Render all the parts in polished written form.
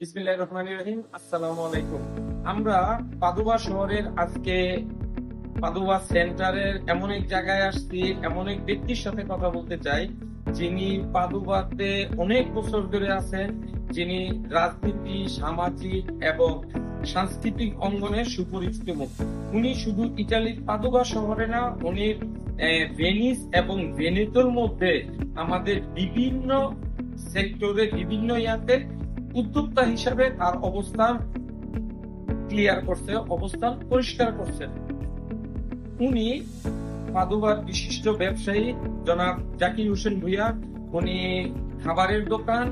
বিসমিল্লাহির রহমানির রহিম। আসসালামু আলাইকুম। আমরা পাদুয়া শহরের আজকে পাদুয়া সেন্টারের এমন এক জায়গায় আসছি, এমন এক ব্যক্তির সাথে কথা বলতে চাই যিনি পাদুয়াতে অনেক বছর ধরে আছেন, যিনি রাজনীতি, সামাজিক এবং সাংস্কৃতিক অঙ্গনে সুপরিচিত মুখ। উনি শুধু ইটালির পাদুয়া শহরে না, উনি ভেনিস এবং ভেনেতোর মধ্যে আমাদের বিভিন্ন সেক্টরে বিভিন্ন ইয়াতে উদ্যোক্তা হিসাবে তার অবস্থান ক্লিয়ার করছে, অবস্থান পরিষ্কার করছেন। উনি পাদুয়ার বিশিষ্ট ব্যবসায়ী জনাব জাকির হোসেন ভুঁইয়া। উনি খাবারের দোকান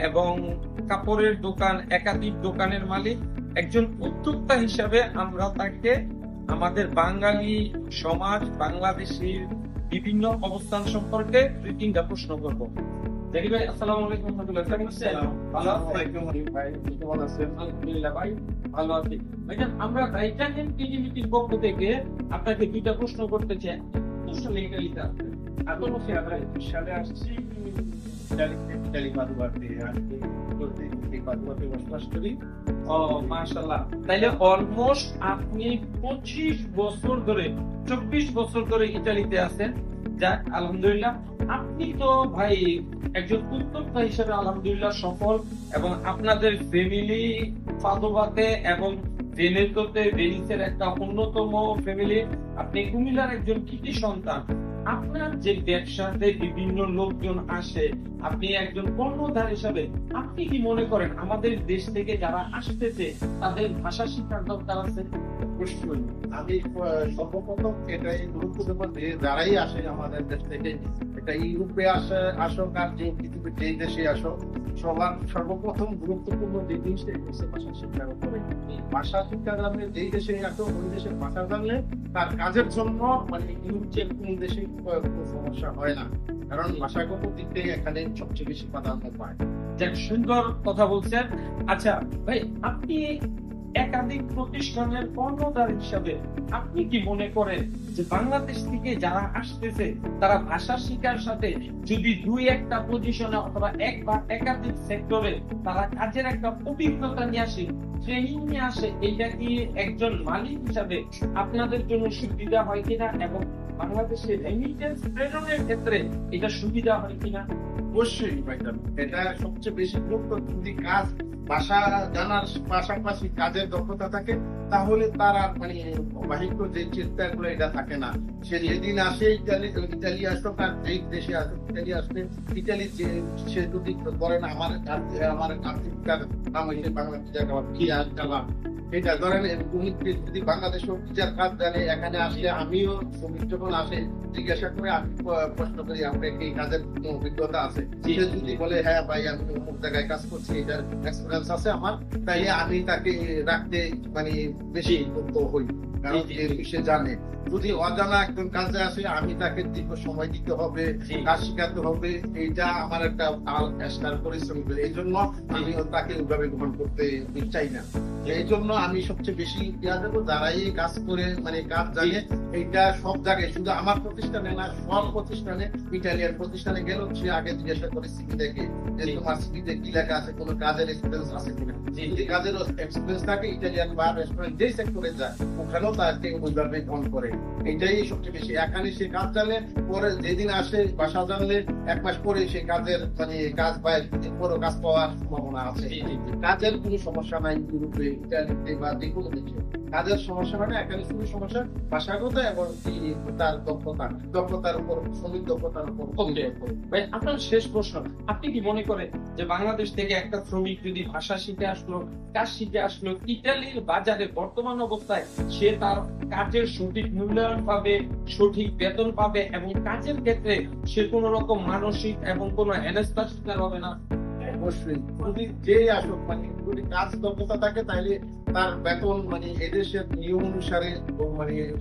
এবং কাপড়ের দোকান, একাধিক দোকানের মালিক। একজন উদ্যোক্তা হিসাবে আমরা তাকে আমাদের বাঙালি সমাজ, বাংলাদেশের বিভিন্ন অবস্থান সম্পর্কে দুই তিনটা প্রশ্ন করবো। জাকির ভাই, আসসালামু আলাইকুম। ভালো আছেন? আলহামদুলিল্লাহ ভাই, ভালো আছি। ভাইজান, আমরা রাইটার হ্যান্ড ক্রিয়েটিভিটির পক্ষ থেকে আপনাকে দুইটা প্রশ্ন করতে চাই। সালে ইতালিতে আসছেন? সালে আসছি ইতালি পাদুয়াতে বসবাস করি। ও মাশাআল্লাহ, তাইলে অলমোস্ট আপনি 25 বছর ধরে, 24 বছর ধরে ইতালিতে আছেন। যাক, আলহামদুলিল্লাহ। আপনি তো ভাই একজন উদ্যোক্তা হিসেবে আলহামদুলিল্লাহ সফল, এবং আপনাদের ফ্যামিলি পাদুয়াতে এবং ভেনেতোতে, ভেনিসের একটা অন্যতম ফ্যামিলি। আপনি কুমিল্লার একজন কৃতি সন্তান। আপনার যে ব্যবসাতে বিভিন্ন লোকজন আসে, আপনি একজন কর্ণধার হিসাবে আপনি কি মনে করেন আমাদের দেশ থেকে যারা আসতেছে তাদের ভাষা শিক্ষার দরকার আছে? অবশ্যই আমি সর্বপ্রথম এটাই গুরুত্ব দেবো যে যারাই আসে আমাদের দেশ থেকে, এটা ইউরোপে আসুক আর যে পৃথিবীর যেই দেশে আসুক, সবার সর্বপ্রথম গুরুত্বপূর্ণ যে জিনিসটা হচ্ছে ভাষা শিক্ষার উপরে। ভাষা শিক্ষা জানলে যেই দেশে আসুক ওই দেশের ভাষা জানলে তার কাজের জন্য ইউরোপের কোন দেশে কোনো সমস্যা হয় না, কারণ ভাষাগত দিক থেকে এখানে সবচেয়ে বেশি প্রাধান্য পায়। যাক, সুন্দর কথা বলছেন। আচ্ছা ভাই, আপনি একাধিক প্রতিষ্ঠানের কর্ণধার হিসাবে আপনি কি মনে করেন যে বাংলাদেশ থেকে যারা আসতেছে তারা ভাষা শিক্ষার সাথে যদি দুই একটা পজিশনে অথবা এক বা একাধিক সেক্টরে তারা কাজের একটা অভিজ্ঞতা নিয়ে আসে, ট্রেনিং নিয়ে আসে, এটা কি একজন মালিক হিসাবে আপনাদের জন্য সুবিধা হয় কিনা, এবং বাংলাদেশে রেমিটেন্স প্রেরণের ক্ষেত্রে এটা সুবিধা হয় কিনা? অবশ্যই ভাইজান, এটা সবচেয়ে বেশি গুরুত্ব। যদি কাজ ভাষা জানার পাশাপাশি কাজের দক্ষতা থাকে তাহলে তার আর বাহিক যে চিন্তা গুলো এটা থাকে না। সে যেদিন আসে ইতালি আসলো, তার যেই দেশে আসে ইতালি আসলে ইতালি সে যদি করেন আমার আর্থিকতার নাম হইলে বাংলাদেশ এটা ধরেন উনি যদি বাংলাদেশে পিজার কাজ জানে, এখানে আসলে আমিও শ্রমিক যখন আসে জিজ্ঞাসা করে আমি প্রশ্ন করি আপনার কি কাজের অভিজ্ঞতা আছে। যদি বলে হ্যাঁ ভাই আমি অমুক জায়গায় কাজ করছি, এটার এক্সপিরিয়েন্স আছে আমার, তাইলে আমি তাকে রাখতে বেশি উদ্যুক্ত হই, কারণ সে জানে। যদি অজানা একজন কাজে আসে আমি তাকে দীর্ঘ সময় দিতে হবে, কাজ শিখাতে হবে, এইটা আমার একটা পরিশ্রম। এই জন্য আমি তাকে ওইভাবে গ্রহণ করতে চাই না। এই জন্য আমি সবচেয়ে বেশি দেবো যারাই কাজ করে কাজ জানে। এইটা সব জায়গায়, শুধু আমার প্রতিষ্ঠানে না, সব প্রতিষ্ঠানে, ইটালিয়ান প্রতিষ্ঠানে গেল সে আগে জিজ্ঞাসা করে সিভি দেখে যে তোমার সিভিতে কি লেখা আছে, কোনো কাজের এক্সপিরিয়েন্স আছে কিনা। যদি কাজের এক্সপিরিয়েন্স থাকে ইটালিয়ান বা রেস্টুরেন্ট যেই সেক্টরে যায় ওখানেও তাকে ওইভাবে গ্রহণ করে। এটাই সবচেয়ে বেশি। এখানে সে কাজ জানলে পরে যেদিন আসে ভাষা জানলে 1 মাস পরে সে কাজের কাজ পায়, বড় কাজ পাওয়ার সম্ভাবনা আছে। কাজের কোনো সমস্যা নাই ইউরোপে, ইটালিতে বা যে কোনো দেশে কাজের সমস্যা হয় না। এখানে শুধু সমস্যা ভাষাগত এবং তার দক্ষতার উপর, শ্রমিক দক্ষতার উপর। ভাই, আপনার শেষ প্রশ্ন, আপনি কি মনে করেন যে বাংলাদেশ থেকে একটা শ্রমিক যদি ভাষা শিখে আসলো, কাজ শিখে আসলো, ইতালির বাজারে বর্তমান অবস্থায় সে তার কাজের সঠিক মূল্যায়ন পাবে, সঠিক বেতন পাবে, এবং কাজের ক্ষেত্রে সে কোন রকম মানসিক এবং কোন হেনস্থার শিকার হবে না? অবশ্যই। যদি যে আসুক যদি কাজ দক্ষতা থাকে তাহলে তার বেতন এদেশের নিয়ম অনুসারে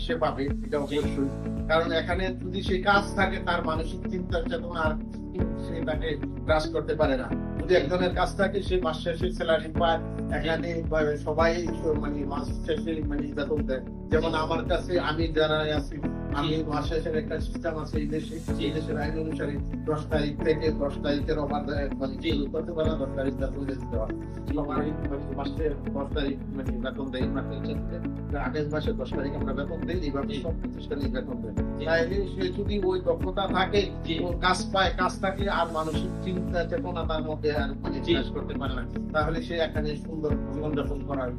সে পাবে, এটা অবশ্যই। কারণ এখানে যদি সে কাজ থাকে তার মানসিক চিন্তার চেতনা আর সে তাকে গ্রাস করতে পারে না। যদি একজনের কাজ থাকে সে মাস শেষে স্যালারি পায়, এখানে সবাই মাস শেষে বেতন দেয়। যেমন আমার কাছে আমি যারা আছি আমি মাসের একটা সিস্টেম আছে এই দেশে, এই দেশের আইন অনুসারে 10 তারিখ থেকে 10 তারিখের ওভার মানে ডিল করতে পারে 10 তারিখ বেতন দিতে হয়। আমার মাসে 10 তারিখ মানে বেতন দেয়, মাসের ক্ষেত্রে আগের মাসে 10 তারিখ আমরা বেতন দিই, এইভাবে সব প্রতিষ্ঠানই বেতন দেয়। তাইলে সে যদি ওই দক্ষতা থাকে, ও কাজ পায়, কাজ থাকলে আর মানসিক চিন্তা চেতনা তার মধ্যে আর মানে কাজ করতে পারে না, তাহলে সে এখানে সুন্দর জীবনযাপন করার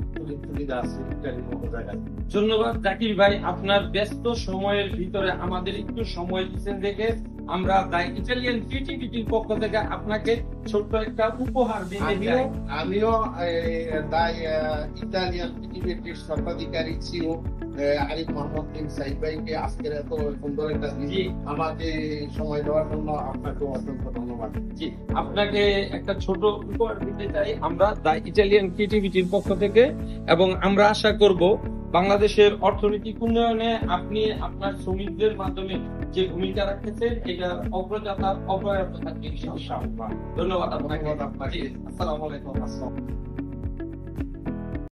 সুবিধা আছে ইত্যাদি মতো জায়গায়। ধন্যবাদ জাকির ভাই, আপনার ব্যস্ত সময়ের ভিতরে আমাদের একটু সময় দিচ্ছেন দেখে আমরা দ্য ইটালিয়ান ক্রিয়েটিভিটির পক্ষ থেকে আপনাকে ছোট্ট একটা উপহার দিতে চাই। আমিও দ্য ইটালিয়ান ক্রিয়েটিভিটির স্বত্বাধিকারী সিও আরিফ মোহাম্মদ বিন সাইদ ভাইকে আজকের এত সুন্দর একটা দিন আমাকে সময় দেওয়ার জন্য আপনাকে অসংখ্য ধন্যবাদ। জি, আপনাকে একটা ছোট উপহার দিতে চাই আমরা দ্য ইটালিয়ান ক্রিয়েটিভিটির পক্ষ থেকে, এবং আমরা আশা করব বাংলাদেশের অর্থনৈতিক উন্নয়নে আপনি আপনার শ্রমিকদের মাধ্যমে যে ভূমিকা রাখতেছেন এটা অব্যাহত থাকবে ইনশাআল্লাহ। ধন্যবাদ আপনাকে। আপনাকে আসসালামু আলাইকুম।